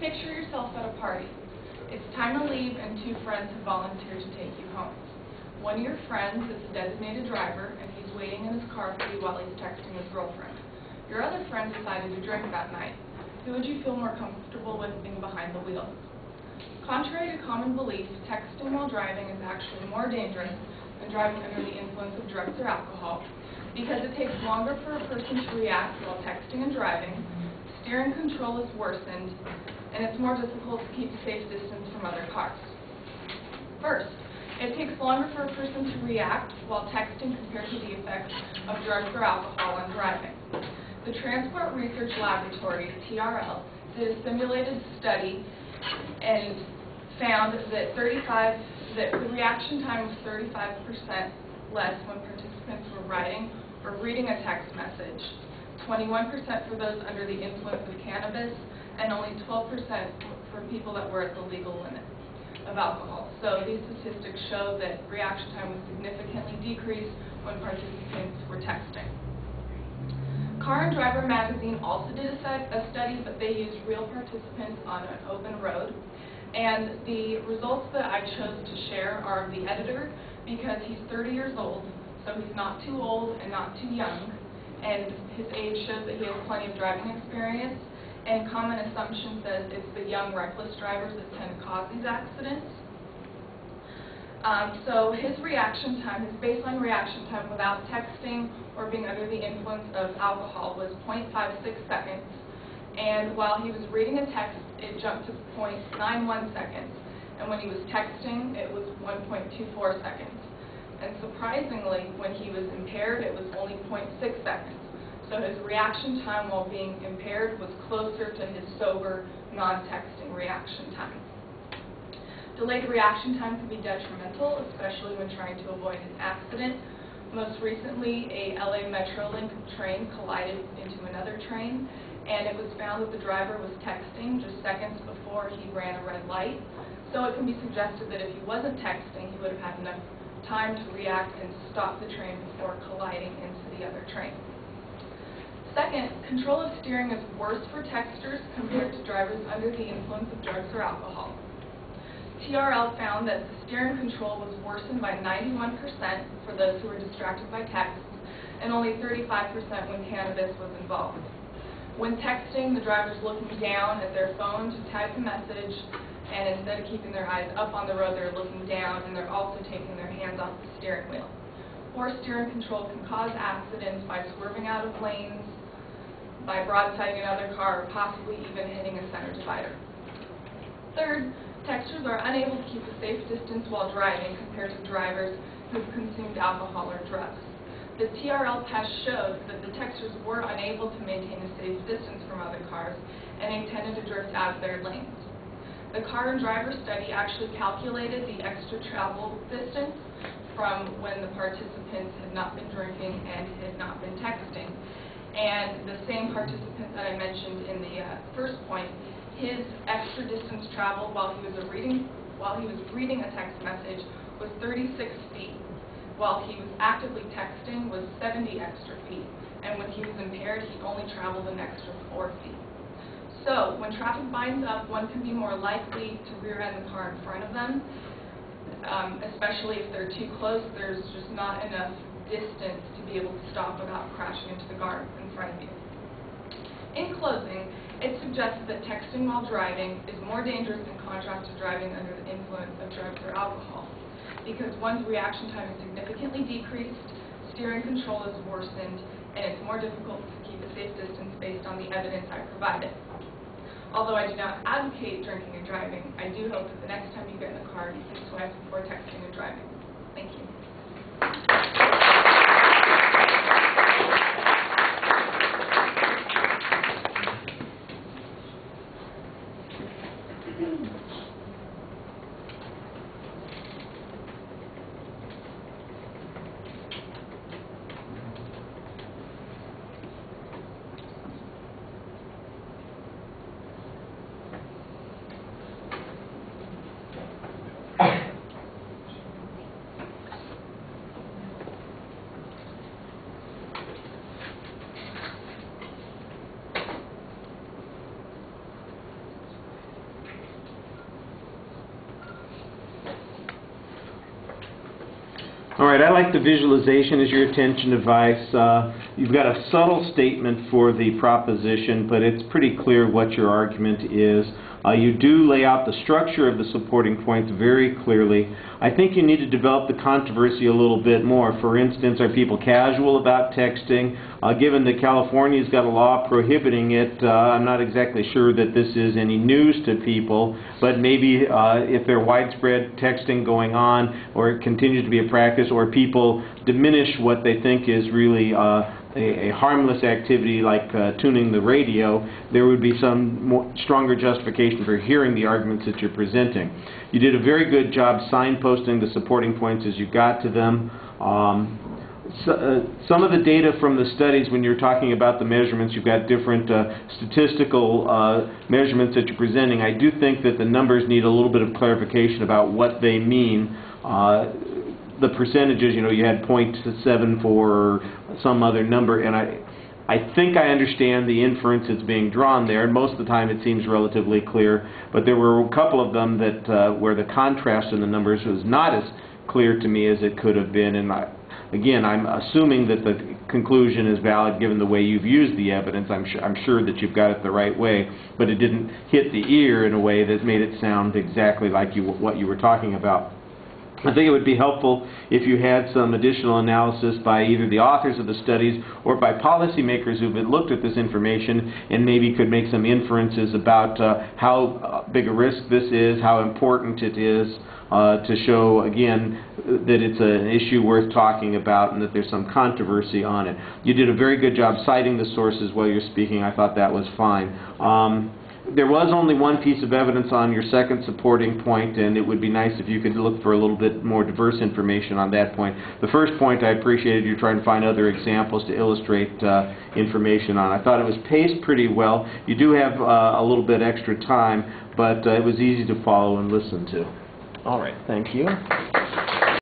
Picture yourself at a party. It's time to leave and two friends have volunteered to take you home. One of your friends is the designated driver and he's waiting in his car for you while he's texting his girlfriend. Your other friend decided to drink that night. Who would you feel more comfortable with being behind the wheel? Contrary to common belief, texting while driving is actually more dangerous than driving under the influence of drugs or alcohol because it takes longer for a person to react while texting and driving, steering control is worsened, and it's more difficult to keep a safe distance from other cars. First, it takes longer for a person to react while texting compared to the effects of drugs or alcohol on driving. The Transport Research Laboratory, TRL, did a simulated study and found that the reaction time was 35% less when participants were writing or reading a text message, 21% for those under the influence of cannabis, and only 12% for people that were at the legal limit of alcohol. So these statistics show that reaction time was significantly decreased when participants were texting. Car and Driver magazine also did a study, but they used real participants on an open road. And the results that I chose to share are of the editor because he's 30 years old, so he's not too old and not too young. And his age shows that he has plenty of driving experience. And common assumption says it's the young, reckless drivers that tend to cause these accidents. So his reaction time, his baseline reaction time without texting or being under the influence of alcohol was 0.56 seconds. And while he was reading a text, it jumped to 0.91 seconds. And when he was texting, it was 1.24 seconds. And surprisingly, when he was impaired, it was only 0.6 seconds. So his reaction time while being impaired was closer to his sober, non-texting reaction time. Delayed reaction time can be detrimental, especially when trying to avoid an accident. Most recently, a LA Metrolink train collided into another train, and it was found that the driver was texting just seconds before he ran a red light. So it can be suggested that if he wasn't texting, he would have had enough time to react and stop the train before colliding into the other train. Second, control of steering is worse for texters compared to drivers under the influence of drugs or alcohol. TRL found that the steering control was worsened by 91% for those who were distracted by texts, and only 35% when cannabis was involved. When texting, the driver's looking down at their phone to type a message, and instead of keeping their eyes up on the road, they're looking down, and they're also taking their hands off the steering wheel. Poor steering control can cause accidents by swerving out of lanes, by broadsiding another car, or possibly even hitting a center divider. Third, texters are unable to keep a safe distance while driving compared to drivers who've consumed alcohol or drugs. The TRL test showed that the texters were unable to maintain a safe distance from other cars, and they tended to drift out of their lanes. The car and driver study actually calculated the extra travel distance from when the participants had not been drinking and had not been texting. And the same participant that I mentioned in the first point, his extra distance traveled while he was reading a text message was 36 feet, while he was actively texting was 70 extra feet, and when he was impaired, he only traveled an extra 4 feet. So when traffic binds up, one can be more likely to rear-end the car in front of them, especially if they're too close. There's just not enough distance to be able to stop without crashing into the car in front of you. In closing, it suggests that texting while driving is more dangerous in contrast to driving under the influence of drugs or alcohol, because one's reaction time is significantly decreased, steering control is worsened, and it's more difficult to keep a safe distance based on the evidence I provided. Although I do not advocate drinking and driving, I do hope that the next time you get in the car, you think twice before texting and driving. Thank you. All right, I like the visualization as your attention device. You've got a subtle statement for the proposition, but it's pretty clear what your argument is. You do lay out the structure of the supporting points very clearly. I think you need to develop the controversy a little bit more. For instance, are people casual about texting? Given that California's got a law prohibiting it, I'm not exactly sure that this is any news to people, but maybe if there's widespread texting going on, or it continues to be a practice, or people diminish what they think is really a harmless activity like tuning the radio, there would be some stronger justification for hearing the arguments that you're presenting. You did a very good job signposting the supporting points as you got to them. Some of the data from the studies, when you're talking about the measurements, you've got different statistical measurements that you're presenting. I do think that the numbers need a little bit of clarification about what they mean. The percentages, you had 0.7 for some other number, and I think I understand the inference that's being drawn there, and most of the time it seems relatively clear, but there were a couple of them that where the contrast in the numbers was not as clear to me as it could have been, and again, I'm assuming that the conclusion is valid given the way you've used the evidence. I'm sure that you've got it the right way, but it didn't hit the ear in a way that made it sound exactly like what you were talking about. I think it would be helpful if you had some additional analysis by either the authors of the studies or by policymakers who've looked at this information and maybe could make some inferences about how big a risk this is, how important it is to show, again, that it's an issue worth talking about and that there's some controversy on it. You did a very good job citing the sources while you're speaking. I thought that was fine. There was only one piece of evidence on your second supporting point, and it would be nice if you could look for a little bit more diverse information on that point. The first point I appreciated you trying to find other examples to illustrate information on. I thought it was paced pretty well. You do have a little bit extra time, but it was easy to follow and listen to. All right, thank you.